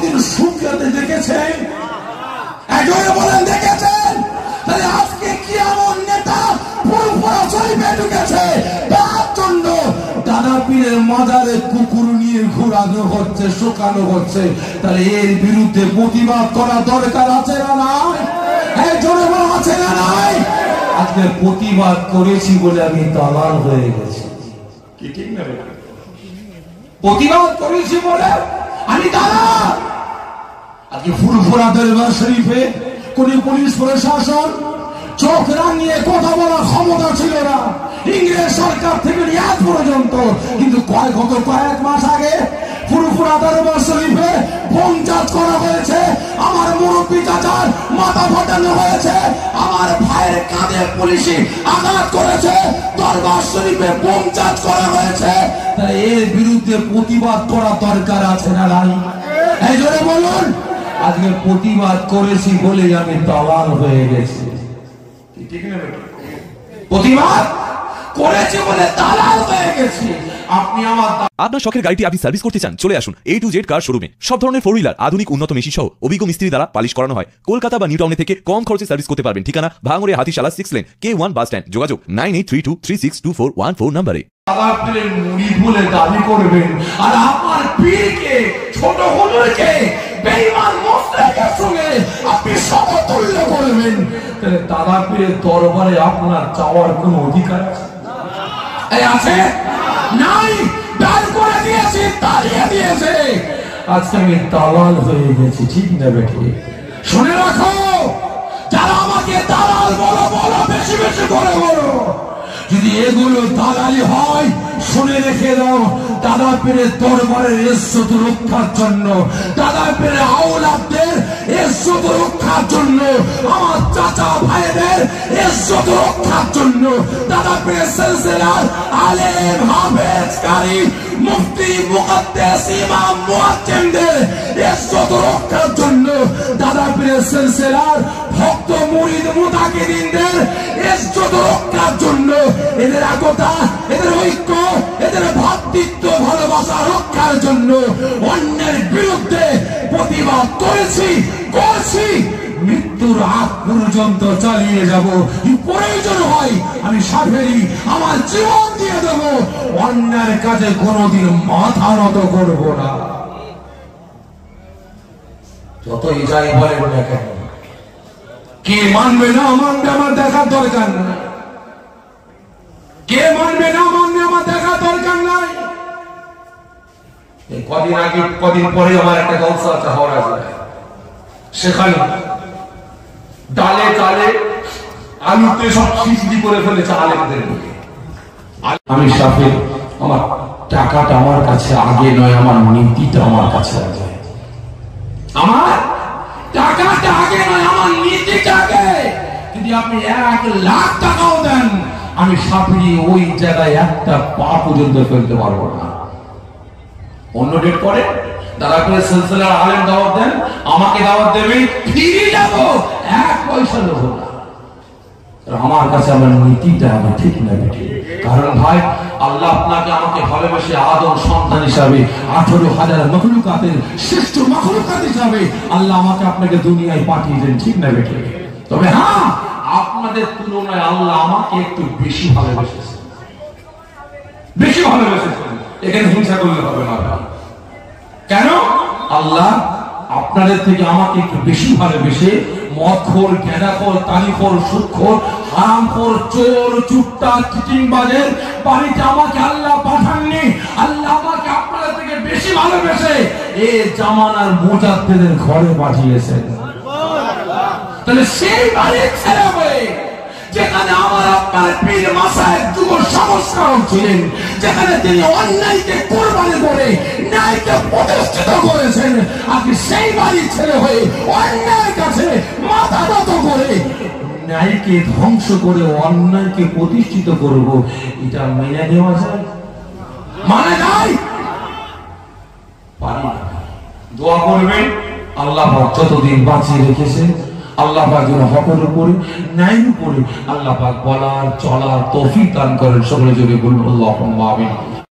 কোনদিন সুফিয়াতে দেখেছেন? একজনে বলেন দেখেছেন? তাহলে আজকে কি এমন নেতা ফুরফুরা শরীফে ঢুকেছে তার জন্য দাদা পীরের মাজারে কুকুর নিয়ে ঘোরানো হচ্ছে, শুকানো হচ্ছে? তাহলে এর বিরুদ্ধে প্রতিবাদ করা দরকার আছে না নাই? একজনে বলা আছে না নাই? আজকে প্রতিবাদ করেছি বলে আমি দালাল হয়ে গেছি, কি ঠিক না? প্রতিবাদ করেছি বলে আমি দালাল। আজকে ফুরফুরা দরবার শরীফে কোন পুলিশ প্রশাসন চোখ রাঙিয়ে কথা বলার ক্ষমতা ছিল না ইংরেজ সরকার থেকে আজ পর্যন্ত। কিন্তু কয়েক মাস আগে ফুরফুরা দরবার শরীফে বোম চার্জ করা হয়েছে, আমার মুরব্বী চাচার মাথা ফাটানো হয়েছে, আমার ভাইয়ের কাঁধে পুলিশি আঘাত করেছে, দরবার শরীফে বোম চার্জ করা হয়েছে। তাহলে এর বিরুদ্ধে প্রতিবাদ করা দরকার আছে না নাই? এই জন্য বলুন, আজকে প্রতিবাদ করেছি বলে আমি দালাল হয়ে গেছি, ঠিক না? প্রতিবাদ করেছি বলে দালাল হয়ে গেছি। আপনি আপনার শখের গাড়িটি আপনি সার্ভিস করতে চান, চলে আসুন A to Z কার শোরুমে। সব ধরনের 4 হুইলার, আধুনিক উন্নত মেশিন সহ অভিজ্ঞ মিস্ত্রি দ্বারা পালিশ করানো হয়। কলকাতা বা নিউ টাউনে থেকে কম খরচে সার্ভিস করতে পারবেন। ঠিকানা ভাঙড়ে Hatishala 6 lane K1 bus stand. যোগাযোগ 9832362414 নম্বরে। আলাপের মুরিদ বলে দাবি করবেন আর আপনার পীরকে, ছোট হুজুরকে বেঈমান মুশরিকের সঙ্গে আপনি সমতুল্য করবেন। তাহলে দাদা পীরের দরবারে আপনার যাওয়ার কোনো অধিকার আছে? এই আছে? নাই। দান করে দিয়েছে, তাড়িয়ে দিয়েছে। আজকে আমি দালাল হয়ে গেছি, ঠিক না বেটি? শুনে রাখো, যারা আমাকে দালাল বলো বলো, বেশি বেশি করে বলো। যদি এগুলো দালালি হয়, শুনে রেখে দাও, দাদা পীরের দরবারের ইজ্জত রক্ষার জন্য, দাদা পীরের আওলাদদের ইজ্জত রক্ষার জন্য, আমার চাচা ভাইদের ইজ্জত রক্ষার জন্য, দাদা পীরের সিলসিলার আলেম হাফেজ কারি মুফতি মুকাদ্দাস ইমাম মুয়াজ্জিমদের ইজ্জত রক্ষার জন্য, দাদা পীরের সিলসিলার ভক্ত মুরিদ মুতাকিদিনদের ইজ্জত রক্ষার জন্য, এদের একতা, এদের ঐক্য, এদের ভ্রাতৃত্ব ভালোবাসা রক্ষার জন্য অন্যের বিরুদ্ধে প্রতিবাদ করেছি, করছি, মৃত্যুর আগ পর্যন্ত চালিয়ে যাব। প্রয়োজন হয় আমি সাফেরি আমার জীবন দিয়ে দেব, অন্যের কাছে কোনোদিন মাথা নত করব না। যতই যাই বলেন না কেন, কে মানবে না মানবে আমার দেখার দরকার নাই, কে মানবে না মানবে আমার দেখার দরকার নাই। কদিন আগে, কদিন পরে আমার একটা জলসা আছে হাওড়া জেলায়, সেখানে ডালে ডালে আলুতে সব খিচড়ি করে ফেলেছে আলেমদের। আমি সাথে আমার টাকাটা আমার কাছে আগে নয়, আমার নীতিটা আমার কাছে আগে। আমার টাকাটা আগে নয়, আমার নীতিটা আগে। যদি আপনি 1 লাখ টাকাও দেন, আমি সাফিরি ওই জায়গায় একটা পা পর্যন্ত ফেলতে পারবো না। অন্য ডেট করে দাদা করে সিলসিলার আলেম দাওয়াত দেন, আমাকে দাওয়াত দেবে, ফিরে যাবো, 1 পয়সা নেবো না। আমার কাছে আমার নীতিটা আমি ঠিক না বেটি। কারণ ভাই, আল্লাহ আপনাকে আমাকে ভালোবেসে আদম সন্তান হিসাবে 18,000 মখলুকাতের শ্রেষ্ঠ মখলুকাত হিসাবে আল্লাহ আমাকে আপনাকে দুনিয়ায় পাঠিয়ে দেন, ঠিক না বেটি? তবে হ্যাঁ, আপনাদের তুলনায় আল্লাহ আমাকে একটু বেশি ভালোবেসেছে, বেশি ভালোবেসেছে। এখানে হিংসা করলে হবে না। কেন? আল্লাহ আপনাদের থেকে আমাকে একটু বেশি ভালোবেসে মদখোর, গেঁদাখোর, তালিখোর, সুদখোর, হারামখোর, চোর, চুট্টা, চিটিংবাজের বাড়িতে আমাকে আল্লাহ পাঠাননি। আল্লাহ আমাকে আপনাদের থেকে বেশি ভালোবেসে এ জামানার মুজাদ্দিদের ঘরে পাঠিয়েছেন। তাহলে সেই বাড়ির ছেলে হয়ে, যেখানে আমার আপনার পীর মাসায়েখ যুগ সংস্কারক ছিলেন, যেখানে তিনি অন্যায়কে কোরবানি করে ন্যায়কে প্রতিষ্ঠিত করেছেন, আপনি সেই বাড়ির ছেলে হয়ে অন্যায়ের কাছে মাথা নত করে ন্যায়কে ধ্বংস করে অন্যায়কে প্রতিষ্ঠিত করব, এটা মেনে নেওয়া যায়? মানে যায়? পারি না। দোয়া করবেন, আল্লাহ যতদিন বাঁচিয়ে রেখেছেন, আল্লাহ পাক যেন হকের উপরে, ন্যায়ের উপরে আল্লাহ পাক বলার চলার তৌফিক দান করেন। সকলে জোরে বলুন আল্লাহুম্মা আমিন।